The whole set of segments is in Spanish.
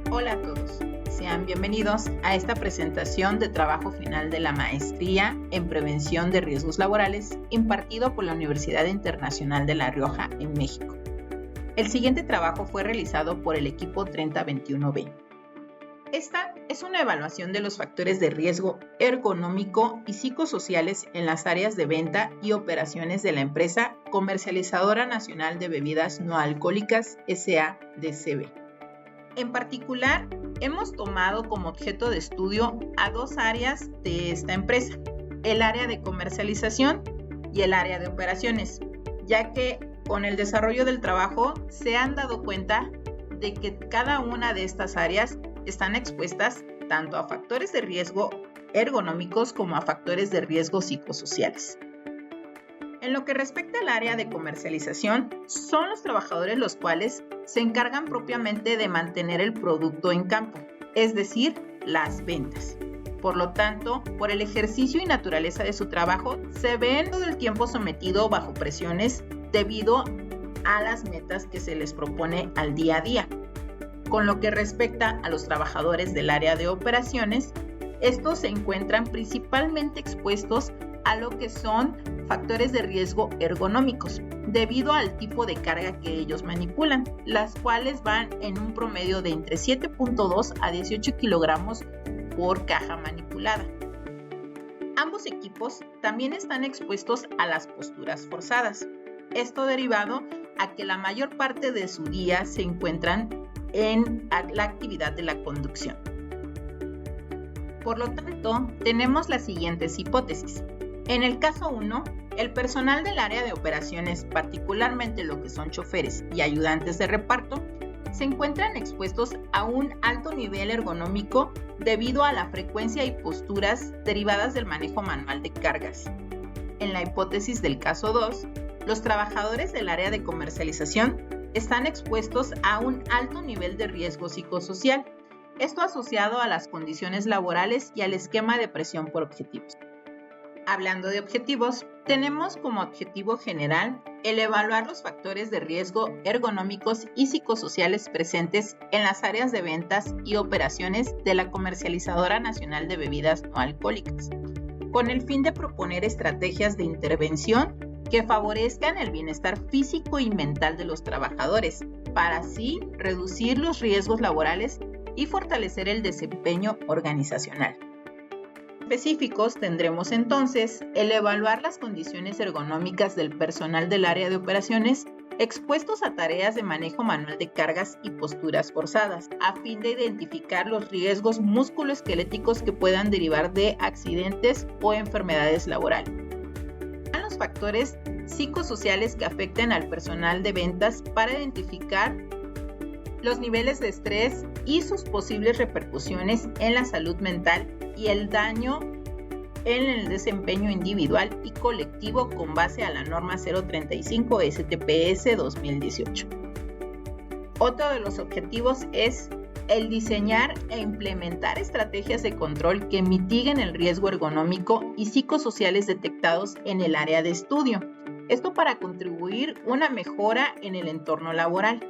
Hola a todos, sean bienvenidos a esta presentación de trabajo final de la Maestría en Prevención de Riesgos Laborales impartido por la Universidad Internacional de La Rioja en México. El siguiente trabajo fue realizado por el equipo 3021B. Esta es una evaluación de los factores de riesgo ergonómico y psicosociales en las áreas de venta y operaciones de la empresa Comercializadora Nacional de Bebidas No Alcohólicas S.A.de.C.V. En particular, hemos tomado como objeto de estudio a dos áreas de esta empresa, el área de comercialización y el área de operaciones, ya que con el desarrollo del trabajo se han dado cuenta de que cada una de estas áreas están expuestas tanto a factores de riesgo ergonómicos como a factores de riesgo psicosociales. En lo que respecta al área de comercialización, son los trabajadores los cuales se encargan propiamente de mantener el producto en campo, es decir, las ventas. Por lo tanto, por el ejercicio y naturaleza de su trabajo, se ven todo el tiempo sometidos bajo presiones debido a las metas que se les propone al día a día. Con lo que respecta a los trabajadores del área de operaciones, estos se encuentran principalmente expuestos a lo que son factores de riesgo ergonómicos, debido al tipo de carga que ellos manipulan, las cuales van en un promedio de entre 7.2 a 18 kilogramos por caja manipulada. Ambos equipos también están expuestos a las posturas forzadas, esto derivado a que la mayor parte de su día se encuentran en la actividad de la conducción. Por lo tanto, tenemos las siguientes hipótesis. En el caso 1, el personal del área de operaciones, particularmente lo que son choferes y ayudantes de reparto, se encuentran expuestos a un alto nivel ergonómico debido a la frecuencia y posturas derivadas del manejo manual de cargas. En la hipótesis del caso 2, los trabajadores del área de comercialización están expuestos a un alto nivel de riesgo psicosocial, esto asociado a las condiciones laborales y al esquema de presión por objetivos. Hablando de objetivos, tenemos como objetivo general el evaluar los factores de riesgo ergonómicos y psicosociales presentes en las áreas de ventas y operaciones de la Comercializadora Nacional de Bebidas No Alcohólicas, con el fin de proponer estrategias de intervención que favorezcan el bienestar físico y mental de los trabajadores, para así reducir los riesgos laborales y fortalecer el desempeño organizacional. Específicos tendremos entonces el evaluar las condiciones ergonómicas del personal del área de operaciones expuestos a tareas de manejo manual de cargas y posturas forzadas, a fin de identificar los riesgos musculoesqueléticos que puedan derivar de accidentes o enfermedades laborales. Los factores psicosociales que afecten al personal de ventas para identificar los niveles de estrés y sus posibles repercusiones en la salud mental y el daño en el desempeño individual y colectivo con base a la norma 035 STPS 2018. Otro de los objetivos es el diseñar e implementar estrategias de control que mitiguen el riesgo ergonómico y psicosociales detectados en el área de estudio. Esto para contribuir a una mejora en el entorno laboral.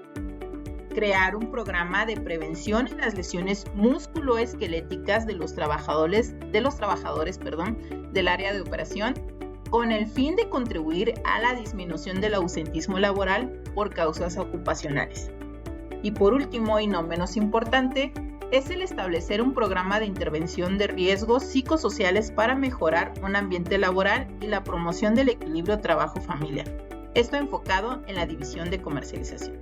Crear un programa de prevención en las lesiones musculoesqueléticas de los trabajadores del área de operación, con el fin de contribuir a la disminución del ausentismo laboral por causas ocupacionales. Y por último, y no menos importante, es el establecer un programa de intervención de riesgos psicosociales para mejorar un ambiente laboral y la promoción del equilibrio trabajo-familiar. Esto enfocado en la división de comercialización.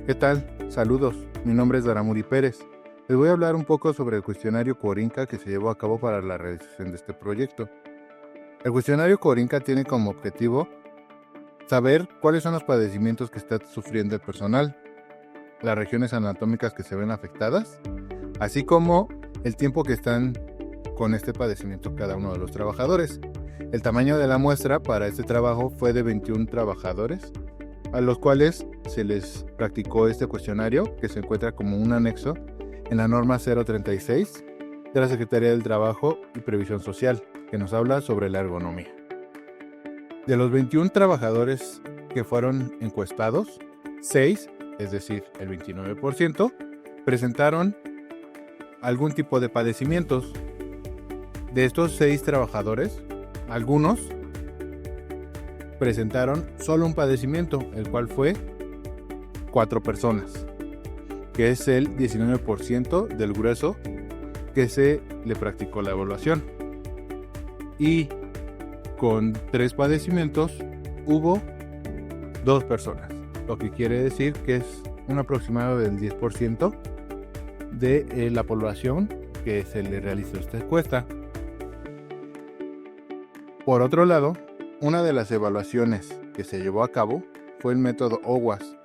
¿Qué tal? Saludos, mi nombre es Daramuri Pérez. Les voy a hablar un poco sobre el cuestionario Corinca que se llevó a cabo para la realización de este proyecto. El cuestionario Corinca tiene como objetivo saber cuáles son los padecimientos que está sufriendo el personal, las regiones anatómicas que se ven afectadas, así como el tiempo que están con este padecimiento cada uno de los trabajadores. El tamaño de la muestra para este trabajo fue de 21 trabajadores, a los cuales se les practicó este cuestionario que se encuentra como un anexo en la norma 036 de la Secretaría del Trabajo y Previsión Social, que nos habla sobre la ergonomía. De los 21 trabajadores que fueron encuestados, 6, es decir, el 29%, presentaron algún tipo de padecimientos. De estos 6 trabajadores, algunos presentaron solo un padecimiento, el cual fue 4 personas, que es el 19% del grueso que se le practicó la evaluación. Y con 3 padecimientos hubo 2 personas, lo que quiere decir que es un aproximado del 10% de la población que se le realizó esta encuesta. Por otro lado, una de las evaluaciones que se llevó a cabo fue el método OWASP,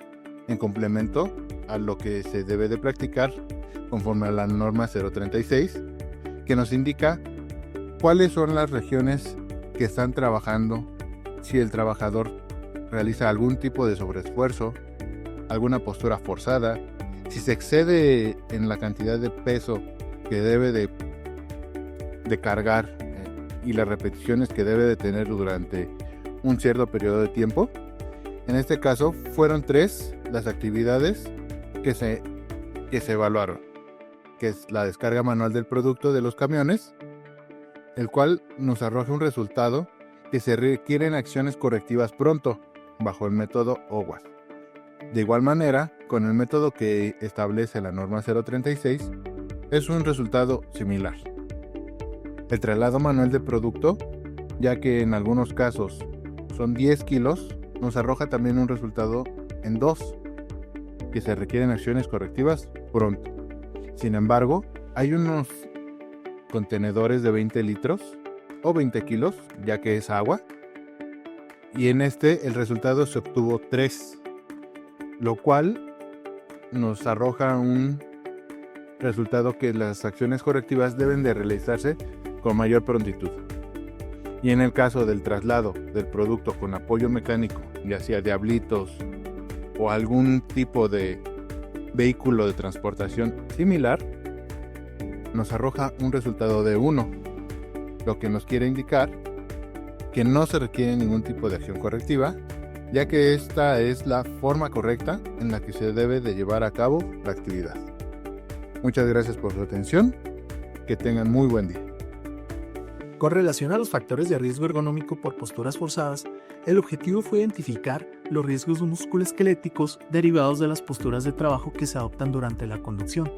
en complemento a lo que se debe de practicar conforme a la norma 036, que nos indica cuáles son las regiones que están trabajando si el trabajador realiza algún tipo de sobreesfuerzo, alguna postura forzada, si se excede en la cantidad de peso que debe de cargar y las repeticiones que debe de tener durante un cierto periodo de tiempo. En este caso fueron 3 las actividades que se evaluaron, que es la descarga manual del producto de los camiones, el cual nos arroja un resultado que se requieren acciones correctivas pronto, bajo el método OWASP. De igual manera, con el método que establece la norma 036, es un resultado similar. El traslado manual del producto, ya que en algunos casos son 10 kilos, nos arroja también un resultado en 2, que se requieren acciones correctivas pronto. Sin embargo, hay unos contenedores de 20 litros o 20 kilos, ya que es agua, y en este el resultado se obtuvo 3, lo cual nos arroja un resultado que las acciones correctivas deben de realizarse con mayor prontitud. Y en el caso del traslado del producto con apoyo mecánico, ya sea diablitos o algún tipo de vehículo de transportación similar, nos arroja un resultado de 1, lo que nos quiere indicar que no se requiere ningún tipo de acción correctiva, ya que esta es la forma correcta en la que se debe de llevar a cabo la actividad. Muchas gracias por su atención, que tengan muy buen día. Con relación a los factores de riesgo ergonómico por posturas forzadas, el objetivo fue identificar los riesgos musculoesqueléticos derivados de las posturas de trabajo que se adoptan durante la conducción.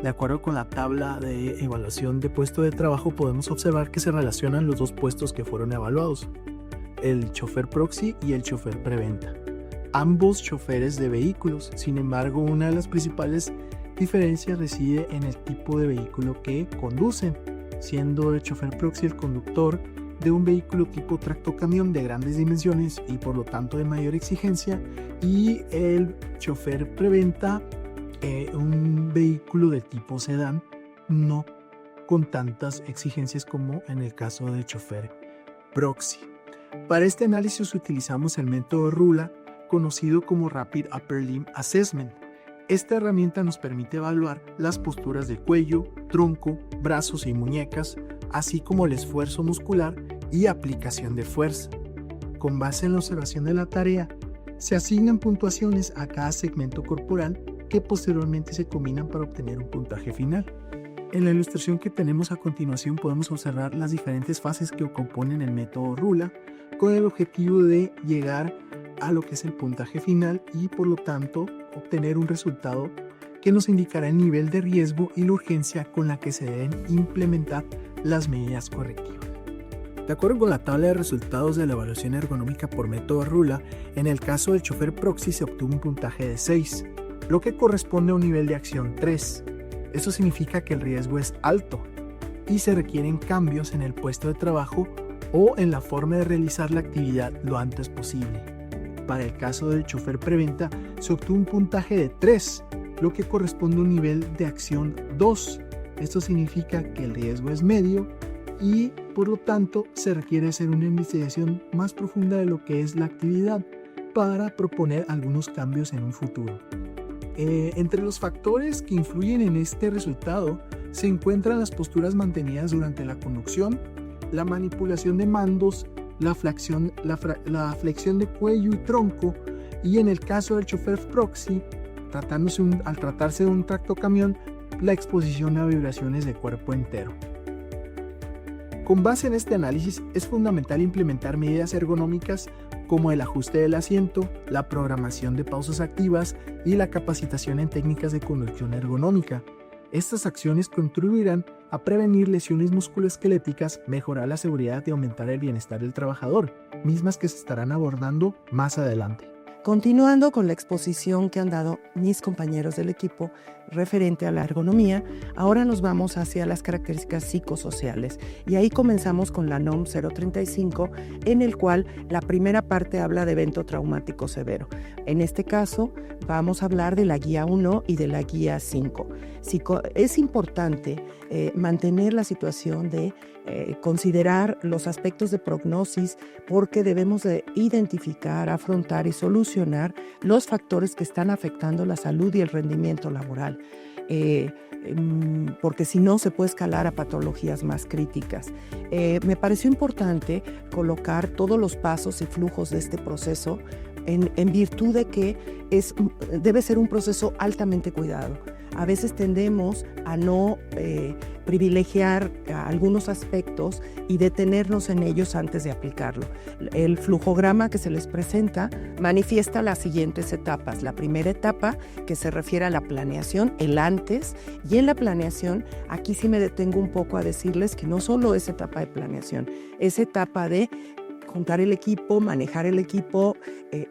De acuerdo con la tabla de evaluación de puesto de trabajo, podemos observar que se relacionan los 2 puestos que fueron evaluados, el chofer proxy y el chofer preventa, ambos choferes de vehículos. Sin embargo, una de las principales diferencias reside en el tipo de vehículo que conducen, siendo el chofer proxy el conductor de un vehículo tipo tractocamión de grandes dimensiones y por lo tanto de mayor exigencia, y el chofer preventa un vehículo de tipo sedán, no con tantas exigencias como en el caso del chofer proxy. Para este análisis utilizamos el método RULA, conocido como Rapid Upper Limb Assessment. Esta herramienta nos permite evaluar las posturas de cuello, tronco, brazos y muñecas, así como el esfuerzo muscular y aplicación de fuerza. Con base en la observación de la tarea, se asignan puntuaciones a cada segmento corporal que posteriormente se combinan para obtener un puntaje final. En la ilustración que tenemos a continuación podemos observar las diferentes fases que componen el método RULA, con el objetivo de llegar a lo que es el puntaje final y por lo tanto obtener un resultado que nos indicará el nivel de riesgo y la urgencia con la que se deben implementar las medidas correctivas. De acuerdo con la tabla de resultados de la evaluación ergonómica por método RULA, en el caso del chofer proxy se obtuvo un puntaje de 6, lo que corresponde a un nivel de acción 3. Esto significa que el riesgo es alto y se requieren cambios en el puesto de trabajo o en la forma de realizar la actividad lo antes posible. Para el caso del chofer preventa se obtuvo un puntaje de 3, lo que corresponde a un nivel de acción 2. Esto significa que el riesgo es medio y por lo tanto se requiere hacer una investigación más profunda de lo que es la actividad para proponer algunos cambios en un futuro. Entre los factores que influyen en este resultado se encuentran las posturas mantenidas durante la conducción, la manipulación de mandos, la flexión de cuello y tronco, y en el caso del chofer proxy, al tratarse de un tractocamión, la exposición a vibraciones de cuerpo entero. Con base en este análisis, es fundamental implementar medidas ergonómicas como el ajuste del asiento, la programación de pausas activas y la capacitación en técnicas de conducción ergonómica. Estas acciones contribuirán a prevenir lesiones musculoesqueléticas, mejorar la seguridad y aumentar el bienestar del trabajador, mismas que se estarán abordando más adelante. Continuando con la exposición que han dado mis compañeros del equipo referente a la ergonomía, ahora nos vamos hacia las características psicosociales y ahí comenzamos con la NOM 035, en el cual la primera parte habla de evento traumático severo. En este caso vamos a hablar de la guía 1 y de la guía 5. Es importante mantener la situación de considerar los aspectos de prognosis, porque debemos de identificar, afrontar y solucionar los factores que están afectando la salud y el rendimiento laboral, porque si no se puede escalar a patologías más críticas. Me pareció importante colocar todos los pasos y flujos de este proceso en virtud de que debe ser un proceso altamente cuidado. A veces tendemos a no privilegiar algunos aspectos y detenernos en ellos antes de aplicarlo. El flujograma que se les presenta manifiesta las siguientes etapas. La primera etapa, que se refiere a la planeación, el antes, y en la planeación, aquí sí me detengo un poco a decirles que no solo es etapa de planeación, es etapa de juntar el equipo, manejar el equipo,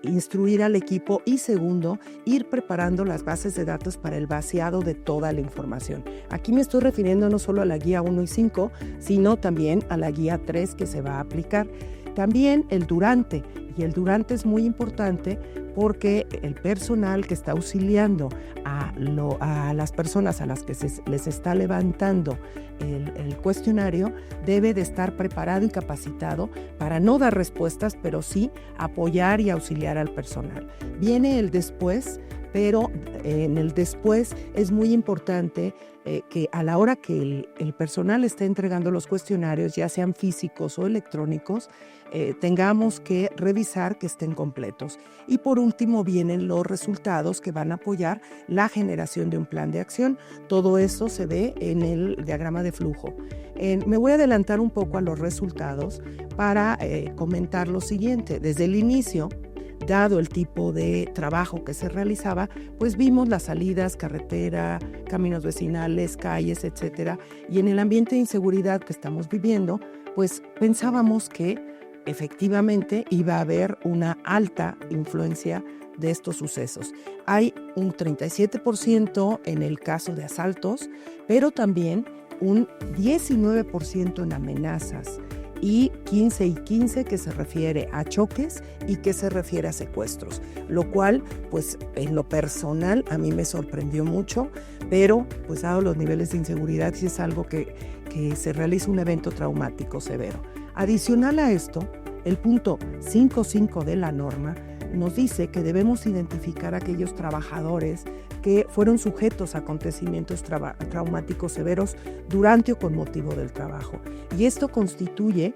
instruir al equipo y segundo, ir preparando las bases de datos para el vaciado de toda la información. Aquí me estoy refiriendo no solo a la guía 1 y 5, sino también a la guía 3 que se va a aplicar. También el durante, y el durante es muy importante porque el personal que está auxiliando a las personas a las que les está levantando el cuestionario debe de estar preparado y capacitado para no dar respuestas, pero sí apoyar y auxiliar al personal. Viene el después, pero en el después es muy importante que a la hora que el personal esté entregando los cuestionarios, ya sean físicos o electrónicos, tengamos que revisar que estén completos. Y por último vienen los resultados que van a apoyar la generación de un plan de acción. Todo eso se ve en el diagrama de flujo. Me voy a adelantar un poco a los resultados para comentar lo siguiente. Desde el inicio, dado el tipo de trabajo que se realizaba, pues vimos las salidas, carretera, caminos vecinales, calles, etcétera. Y en el ambiente de inseguridad que estamos viviendo, pues pensábamos que efectivamente iba a haber una alta influencia de estos sucesos. Hay un 37% en el caso de asaltos, pero también un 19% en amenazas y 15 y 15 que se refiere a choques y que se refiere a secuestros, lo cual pues en lo personal a mí me sorprendió mucho, pero pues dado los niveles de inseguridad sí es algo que se realiza un evento traumático severo. Adicional a esto, el punto 5.5 de la norma nos dice que debemos identificar a aquellos trabajadores que fueron sujetos a acontecimientos traumáticos severos durante o con motivo del trabajo. Y esto constituye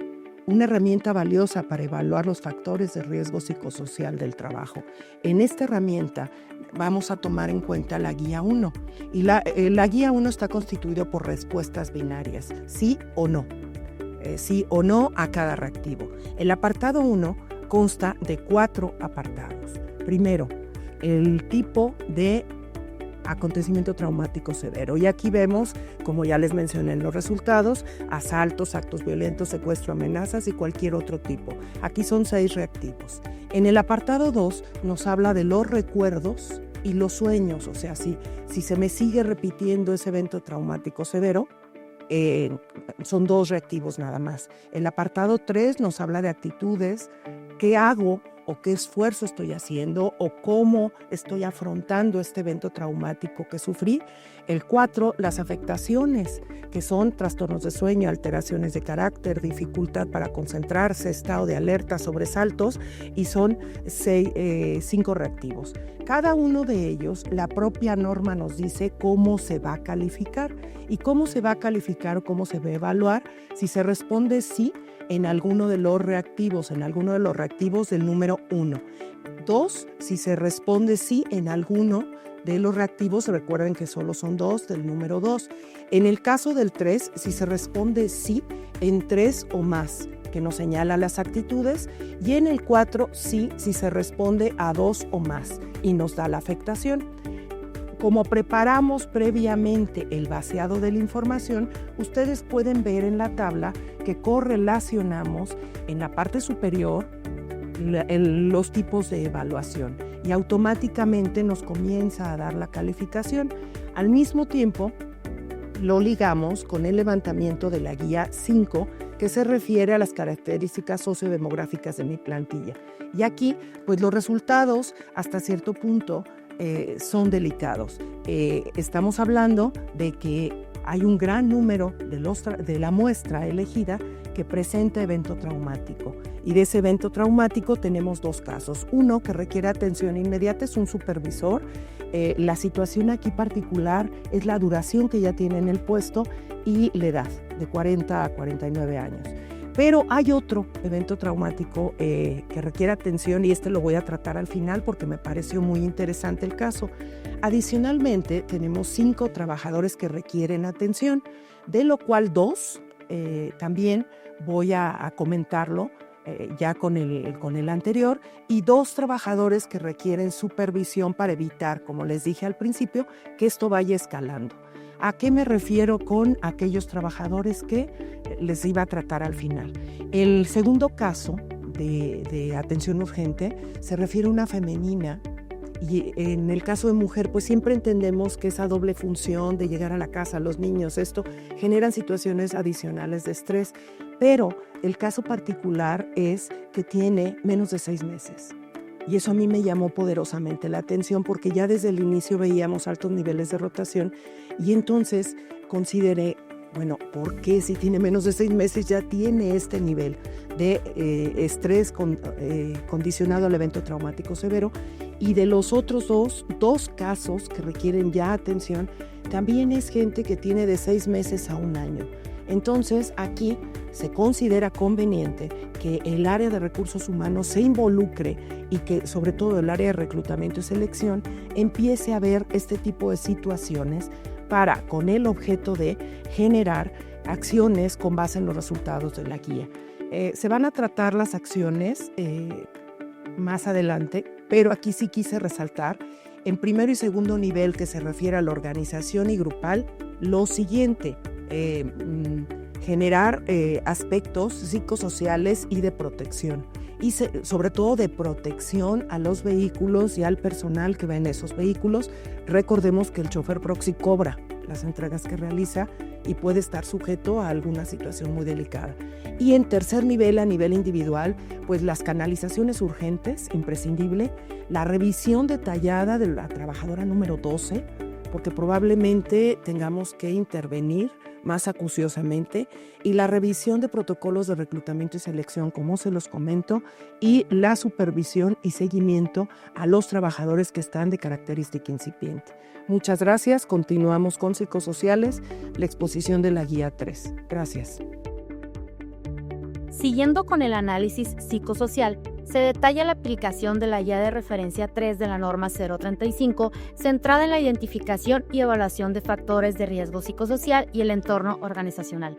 una herramienta valiosa para evaluar los factores de riesgo psicosocial del trabajo. En esta herramienta vamos a tomar en cuenta la guía 1. Y la guía 1 está constituida por respuestas binarias, sí o no. Sí o no a cada reactivo. El apartado 1 consta de 4 apartados. Primero, el tipo de acontecimiento traumático severo. Y aquí vemos, como ya les mencioné en los resultados, asaltos, actos violentos, secuestro, amenazas y cualquier otro tipo. Aquí son 6 reactivos. En el apartado 2 nos habla de los recuerdos y los sueños. O sea, si se me sigue repitiendo ese evento traumático severo, son 2 reactivos nada más. El apartado 3 nos habla de actitudes, qué hago o qué esfuerzo estoy haciendo o cómo estoy afrontando este evento traumático que sufrí. El 4, las afectaciones, que son trastornos de sueño, alteraciones de carácter, dificultad para concentrarse, estado de alerta, sobresaltos, y son 5 reactivos. Cada uno de ellos, la propia norma nos dice cómo se va a calificar. ¿Y cómo se va a calificar o cómo se va a evaluar? Si se responde sí, en alguno de los reactivos del número 1. 2, si se responde sí en alguno de los reactivos, recuerden que solo son 2 del número 2. En el caso del 3, si se responde sí en 3 o más, que nos señala las actitudes, y en el 4, sí, si se responde a 2 o más, y nos da la afectación. Como preparamos previamente el vaciado de la información, ustedes pueden ver en la tabla que correlacionamos en la parte superior los tipos de evaluación y automáticamente nos comienza a dar la calificación. Al mismo tiempo, lo ligamos con el levantamiento de la guía 5, que se refiere a las características sociodemográficas de mi plantilla. Y aquí, pues los resultados hasta cierto punto son delicados. Estamos hablando de que hay un gran número de la muestra elegida que presenta evento traumático. Y de ese evento traumático tenemos 2 casos. Uno que requiere atención inmediata es un supervisor. La situación aquí particular es la duración que ya tiene en el puesto y la edad, de 40 a 49 años. Pero hay otro evento traumático que requiere atención y lo voy a tratar al final porque me pareció muy interesante el caso. Adicionalmente, tenemos 5 trabajadores que requieren atención, de lo cual 2 también voy a comentarlo ya con el anterior, y 2 trabajadores que requieren supervisión para evitar, como les dije al principio, que esto vaya escalando. ¿A qué me refiero con aquellos trabajadores que les iba a tratar al final? El segundo caso de atención urgente se refiere a una femenina, y en el caso de mujer, pues siempre entendemos que esa doble función de llegar a la casa, los niños, esto generan situaciones adicionales de estrés, pero el caso particular es que tiene menos de 6 meses. Y eso a mí me llamó poderosamente la atención porque ya desde el inicio veíamos altos niveles de rotación y entonces consideré, bueno, ¿por qué si tiene menos de 6 meses ya tiene este nivel de estrés condicionado al evento traumático severo? Y de los otros dos casos que requieren ya atención, también es gente que tiene de 6 meses a 1 año. Entonces, aquí se considera conveniente que el área de recursos humanos se involucre y que, sobre todo, el área de reclutamiento y selección empiece a ver este tipo de situaciones con el objeto de generar acciones con base en los resultados de la guía. Se van a tratar las acciones más adelante, pero aquí sí quise resaltar en primero y segundo nivel, que se refiere a la organización y grupal, lo siguiente: generar aspectos psicosociales y de protección, y sobre todo de protección a los vehículos y al personal que va en esos vehículos. Recordemos que el chofer proxy cobra las entregas que realiza y puede estar sujeto a alguna situación muy delicada. Y en tercer nivel, a nivel individual, pues las canalizaciones urgentes, imprescindible, la revisión detallada de la trabajadora número 12, porque probablemente tengamos que intervenir más acuciosamente, y la revisión de protocolos de reclutamiento y selección, como se los comento, y la supervisión y seguimiento a los trabajadores que están de característica incipiente. Muchas gracias. Continuamos con psicosociales, la exposición de la guía 3. Gracias. Siguiendo con el análisis psicosocial, se detalla la aplicación de la guía de referencia 3 de la norma 035, centrada en la identificación y evaluación de factores de riesgo psicosocial y el entorno organizacional.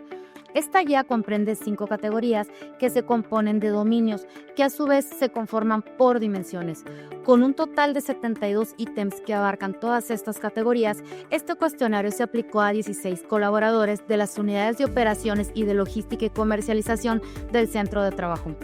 Esta guía comprende 5 categorías que se componen de dominios, que a su vez se conforman por dimensiones. Con un total de 72 ítems que abarcan todas estas categorías, este cuestionario se aplicó a 16 colaboradores de las unidades de operaciones y de logística y comercialización del centro de trabajo.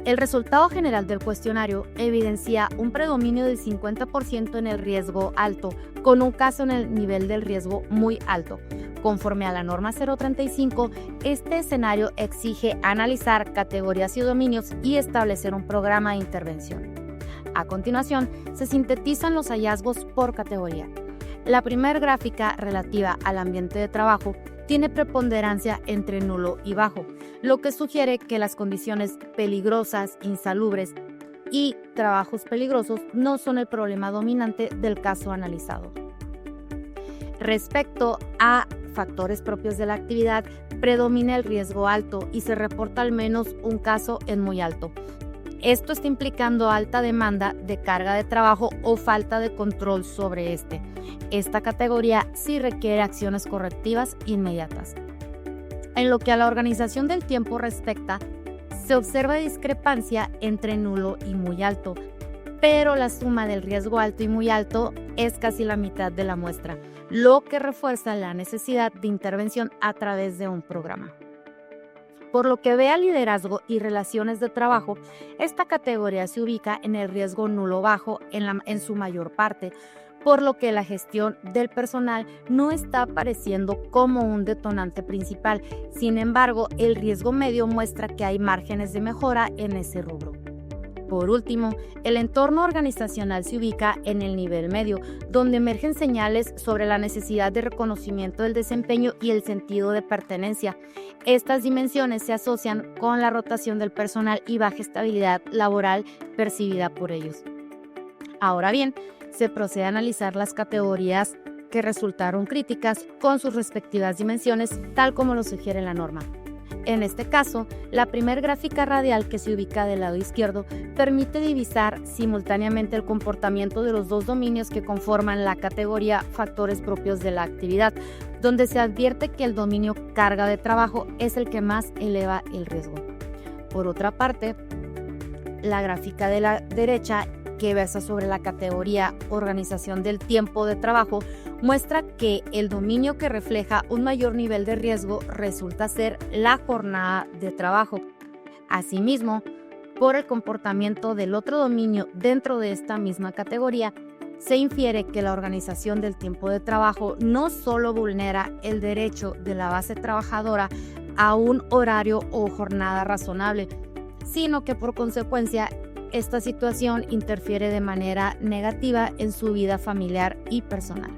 El resultado general del cuestionario evidencia un predominio del 50% en el riesgo alto, con un caso en el nivel del riesgo muy alto. Conforme a la norma 035, este escenario exige analizar categorías y dominios y establecer un programa de intervención. A continuación, se sintetizan los hallazgos por categoría. La primera gráfica, relativa al ambiente de trabajo, tiene preponderancia entre nulo y bajo, lo que sugiere que las condiciones peligrosas, insalubres y trabajos peligrosos no son el problema dominante del caso analizado. Respecto a factores propios de la actividad, predomina el riesgo alto y se reporta al menos un caso en muy alto. Esto está implicando alta demanda de carga de trabajo o falta de control sobre este. Esta categoría sí requiere acciones correctivas inmediatas. En lo que a la organización del tiempo respecta, se observa discrepancia entre nulo y muy alto, pero la suma del riesgo alto y muy alto es casi la mitad de la muestra, lo que refuerza la necesidad de intervención a través de un programa. Por lo que ve a liderazgo y relaciones de trabajo, esta categoría se ubica en el riesgo nulo bajo en su mayor parte, por lo que la gestión del personal no está apareciendo como un detonante principal. Sin embargo, el riesgo medio muestra que hay márgenes de mejora en ese rubro. Por último, el entorno organizacional se ubica en el nivel medio, donde emergen señales sobre la necesidad de reconocimiento del desempeño y el sentido de pertenencia. Estas dimensiones se asocian con la rotación del personal y baja estabilidad laboral percibida por ellos. Ahora bien, se procede a analizar las categorías que resultaron críticas con sus respectivas dimensiones, tal como lo sugiere la norma. En este caso, la primer gráfica radial que se ubica del lado izquierdo permite divisar simultáneamente el comportamiento de los dos dominios que conforman la categoría factores propios de la actividad, donde se advierte que el dominio carga de trabajo es el que más eleva el riesgo. Por otra parte, la gráfica de la derecha, que versa sobre la categoría organización del tiempo de trabajo, muestra que el dominio que refleja un mayor nivel de riesgo resulta ser la jornada de trabajo. Asimismo, por el comportamiento del otro dominio dentro de esta misma categoría, se infiere que la organización del tiempo de trabajo no solo vulnera el derecho de la base trabajadora a un horario o jornada razonable, sino que por consecuencia esta situación interfiere de manera negativa en su vida familiar y personal.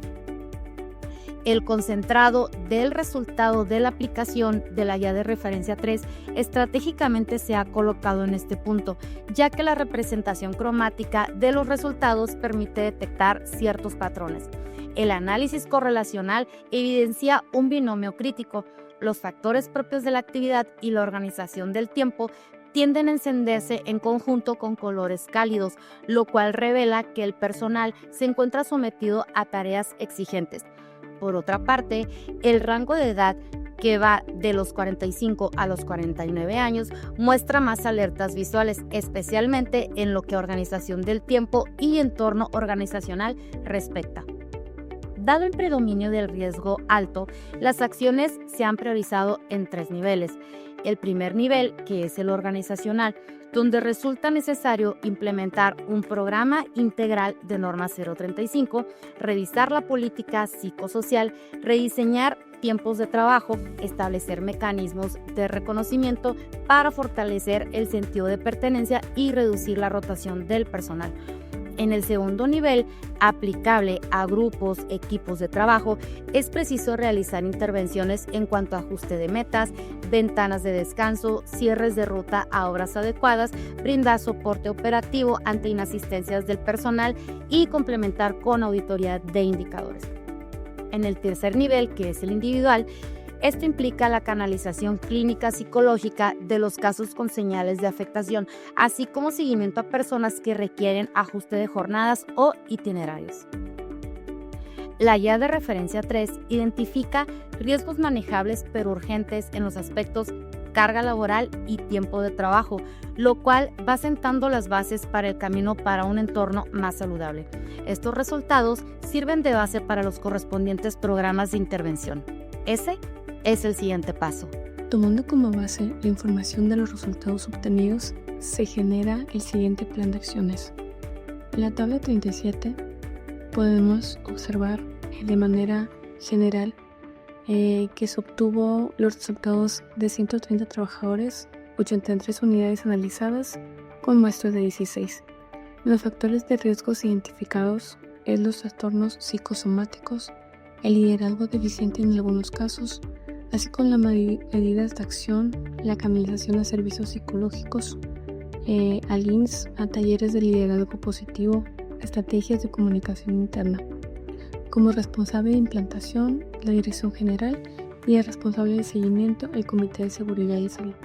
El concentrado del resultado de la aplicación de la guía de referencia 3 estratégicamente se ha colocado en este punto, ya que la representación cromática de los resultados permite detectar ciertos patrones. El análisis correlacional evidencia un binomio crítico. Los factores propios de la actividad y la organización del tiempo tienden a encenderse en conjunto con colores cálidos, lo cual revela que el personal se encuentra sometido a tareas exigentes. Por otra parte, el rango de edad, que va de los 45 a los 49 años, muestra más alertas visuales, especialmente en lo que a organización del tiempo y entorno organizacional respecta. Dado el predominio del riesgo alto, las acciones se han priorizado en 3 niveles. El primer nivel, que es el organizacional, donde resulta necesario implementar un programa integral de norma 035, revisar la política psicosocial, rediseñar tiempos de trabajo, establecer mecanismos de reconocimiento para fortalecer el sentido de pertenencia y reducir la rotación del personal. En el segundo nivel, aplicable a grupos, equipos de trabajo, es preciso realizar intervenciones en cuanto a ajuste de metas, ventanas de descanso, cierres de ruta a horas adecuadas, brindar soporte operativo ante inasistencias del personal y complementar con auditoría de indicadores. En el tercer nivel, que es el individual, esto implica la canalización clínica psicológica de los casos con señales de afectación, así como seguimiento a personas que requieren ajuste de jornadas o itinerarios. La guía de referencia 3 identifica riesgos manejables pero urgentes en los aspectos carga laboral y tiempo de trabajo, lo cual va sentando las bases para el camino para un entorno más saludable. Estos resultados sirven de base para los correspondientes programas de intervención. Ese es el siguiente paso. Tomando como base la información de los resultados obtenidos, se genera el siguiente plan de acciones. En la tabla 37 podemos observar de manera general que se obtuvo los resultados de 130 trabajadores, 83 unidades analizadas con muestras de 16. Los factores de riesgos identificados es los trastornos psicosomáticos, el liderazgo deficiente en algunos casos, así como las medidas de acción, la canalización a servicios psicológicos, a LINS, a talleres de liderazgo positivo, estrategias de comunicación interna. Como responsable de implantación, la Dirección General, y el responsable de seguimiento, el Comité de Seguridad y Salud.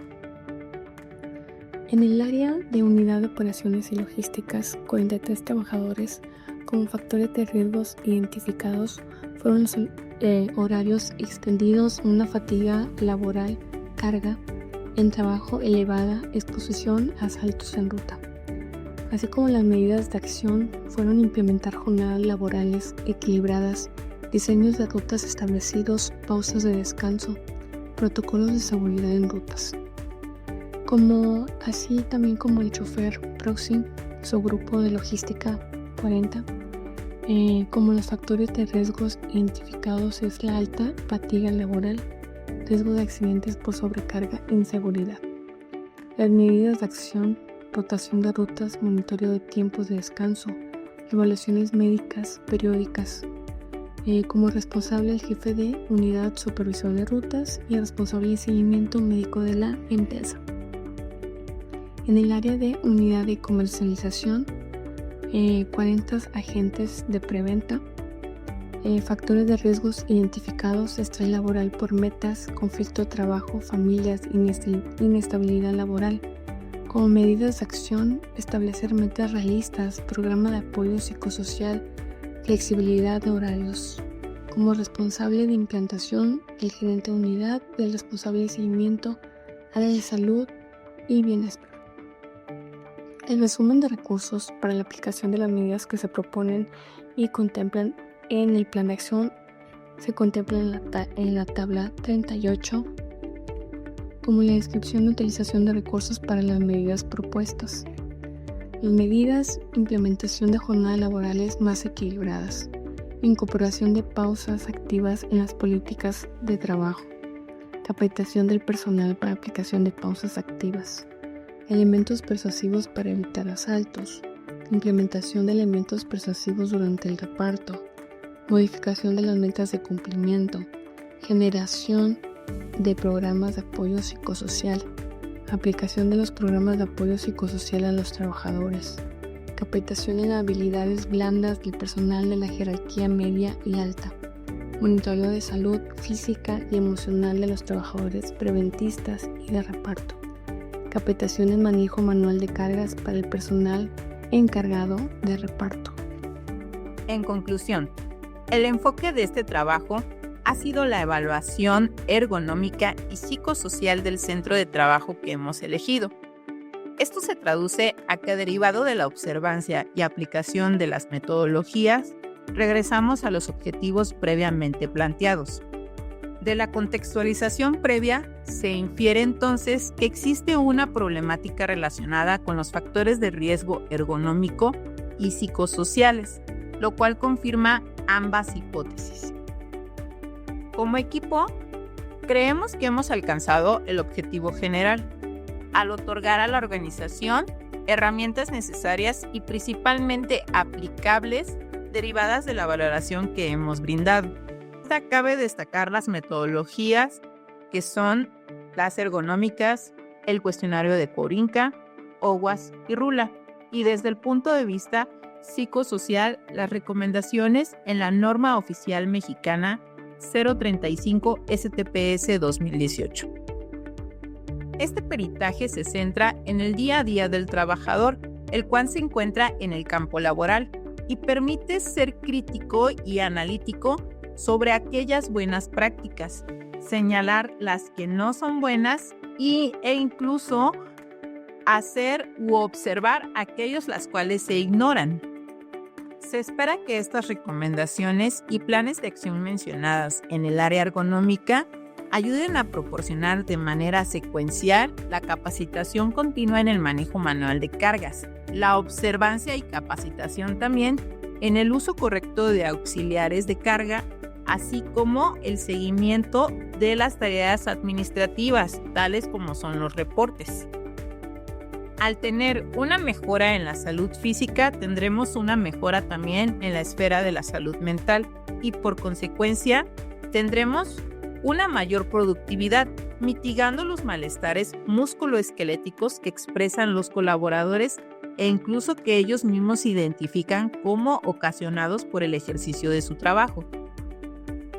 En el área de Unidad de Operaciones y Logísticas, 43 trabajadores como factores de riesgos identificados fueron los horarios extendidos, una fatiga laboral, carga en trabajo elevada, exposición a asaltos en ruta. Así como las medidas de acción fueron implementar jornadas laborales equilibradas, diseños de rutas establecidos, pausas de descanso, protocolos de seguridad en rutas. Así también como el chofer proxy, su grupo de logística 40, como los factores de riesgos identificados es la alta fatiga laboral, riesgo de accidentes por sobrecarga e inseguridad. Las medidas de acción, rotación de rutas, monitoreo de tiempos de descanso, evaluaciones médicas periódicas. Como responsable el jefe de unidad supervisor de rutas y el responsable de seguimiento médico de la empresa. En el área de unidad de comercialización, 40 agentes de preventa, factores de riesgos identificados, estrés laboral por metas, conflicto de trabajo, familias, inestabilidad laboral. Como medidas de acción, establecer metas realistas, programa de apoyo psicosocial, flexibilidad de horarios. Como responsable de implantación, el gerente de unidad, el responsable de seguimiento, área de salud y bienestar. El resumen de recursos para la aplicación de las medidas que se proponen y contemplan en el plan de acción se contempla en la tabla 38, como la descripción de utilización de recursos para las medidas propuestas. Las medidas, implementación de jornadas laborales más equilibradas, incorporación de pausas activas en las políticas de trabajo, capacitación del personal para aplicación de pausas activas, elementos persuasivos para evitar asaltos, implementación de elementos persuasivos durante el reparto, modificación de las metas de cumplimiento, generación de programas de apoyo psicosocial, aplicación de los programas de apoyo psicosocial a los trabajadores, capacitación en habilidades blandas del personal de la jerarquía media y alta, monitoreo de salud física y emocional de los trabajadores preventistas y de reparto, capacitación en manejo manual de cargas para el personal encargado de reparto. En conclusión, el enfoque de este trabajo ha sido la evaluación ergonómica y psicosocial del centro de trabajo que hemos elegido. Esto se traduce a que, derivado de la observancia y aplicación de las metodologías, regresamos a los objetivos previamente planteados. De la contextualización previa se infiere entonces que existe una problemática relacionada con los factores de riesgo ergonómico y psicosociales, lo cual confirma ambas hipótesis. Como equipo, creemos que hemos alcanzado el objetivo general al otorgar a la organización herramientas necesarias y principalmente aplicables derivadas de la valoración que hemos brindado. Cabe destacar las metodologías que son las ergonómicas, el cuestionario de Qorinca, OWASP y RULA, y desde el punto de vista psicosocial, las recomendaciones en la norma oficial mexicana 035 STPS 2018. Este peritaje se centra en el día a día del trabajador, el cual se encuentra en el campo laboral y permite ser crítico y analítico sobre aquellas buenas prácticas, señalar las que no son buenas e incluso hacer u observar aquellos las cuales se ignoran. Se espera que estas recomendaciones y planes de acción mencionadas en el área ergonómica ayuden a proporcionar de manera secuencial la capacitación continua en el manejo manual de cargas, la observancia y capacitación también en el uso correcto de auxiliares de carga, así como el seguimiento de las tareas administrativas, tales como son los reportes. Al tener una mejora en la salud física, tendremos una mejora también en la esfera de la salud mental y por consecuencia tendremos una mayor productividad, mitigando los malestares musculoesqueléticos que expresan los colaboradores e incluso que ellos mismos se identifican como ocasionados por el ejercicio de su trabajo.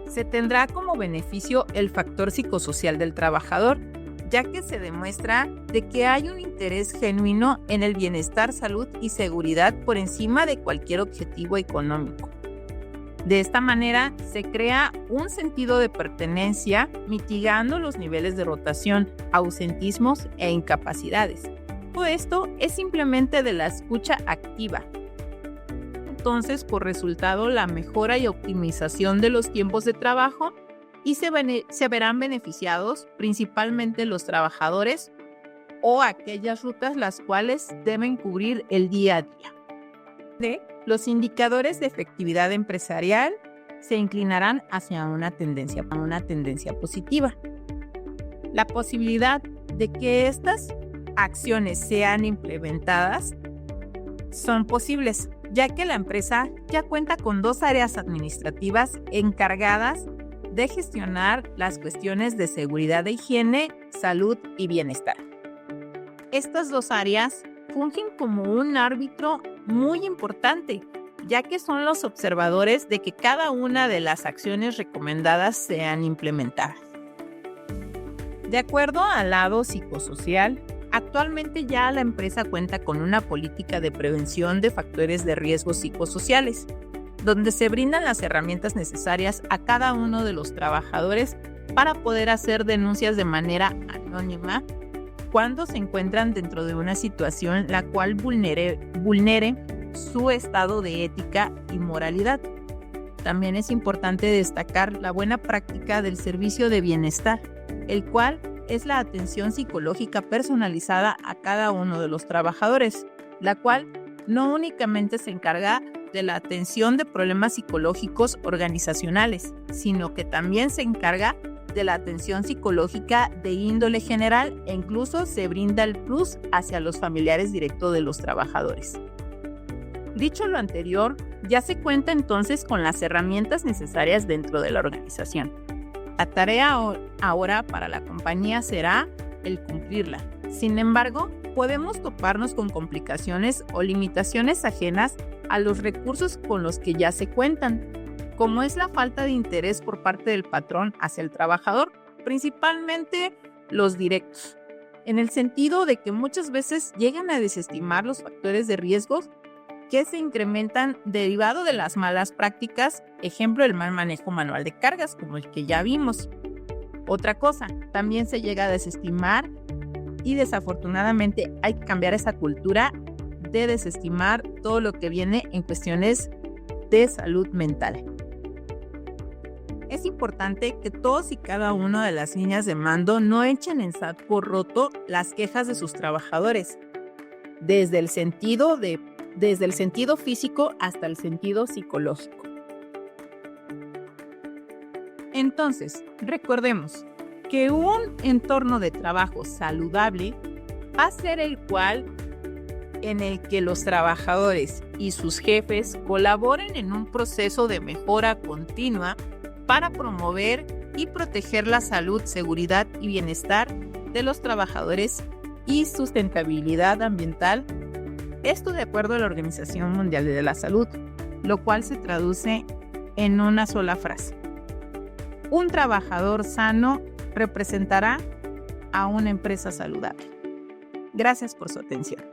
Se tendrá como beneficio el factor psicosocial del trabajador, ya que se demuestra de que hay un interés genuino en el bienestar, salud y seguridad por encima de cualquier objetivo económico. De esta manera se crea un sentido de pertenencia, mitigando los niveles de rotación, ausentismos e incapacidades. Todo esto es simplemente de la escucha activa. Entonces, por resultado, la mejora y optimización de los tiempos de trabajo y se verán beneficiados principalmente los trabajadores o aquellas rutas las cuales deben cubrir el día a día. Los indicadores de efectividad empresarial se inclinarán hacia una tendencia positiva. La posibilidad de que estas acciones sean implementadas son posibles, ya que la empresa ya cuenta con 2 áreas administrativas encargadas de gestionar las cuestiones de seguridad e higiene, salud y bienestar. Estas 2 áreas fungen como un árbitro muy importante, ya que son los observadores de que cada una de las acciones recomendadas sean implementadas. De acuerdo al lado psicosocial, actualmente ya la empresa cuenta con una política de prevención de factores de riesgo psicosociales, donde se brindan las herramientas necesarias a cada uno de los trabajadores para poder hacer denuncias de manera anónima cuando se encuentran dentro de una situación la cual vulnere su estado de ética y moralidad. También es importante destacar la buena práctica del servicio de bienestar, el cual es la atención psicológica personalizada a cada uno de los trabajadores, la cual no únicamente se encarga de la atención de problemas psicológicos organizacionales, sino que también se encarga de la atención psicológica de índole general e incluso se brinda el plus hacia los familiares directos de los trabajadores. Dicho lo anterior, ya se cuenta entonces con las herramientas necesarias dentro de la organización. La tarea ahora para la compañía será el cumplirla. Sin embargo, podemos toparnos con complicaciones o limitaciones ajenas a los recursos con los que ya se cuentan, como es la falta de interés por parte del patrón hacia el trabajador, principalmente los directos, en el sentido de que muchas veces llegan a desestimar los factores de riesgos que se incrementan derivado de las malas prácticas, ejemplo el mal manejo manual de cargas, como el que ya vimos. Otra cosa, también se llega a desestimar y desafortunadamente hay que cambiar esa cultura de desestimar todo lo que viene en cuestiones de salud mental. Es importante que todos y cada una de las líneas de mando no echen en saco roto las quejas de sus trabajadores, desde el sentido físico hasta el sentido psicológico. Entonces, recordemos que un entorno de trabajo saludable va a ser el cual en el que los trabajadores y sus jefes colaboren en un proceso de mejora continua para promover y proteger la salud, seguridad y bienestar de los trabajadores y sustentabilidad ambiental. Esto de acuerdo a la Organización Mundial de la Salud, lo cual se traduce en una sola frase. Un trabajador sano representará a una empresa saludable. Gracias por su atención.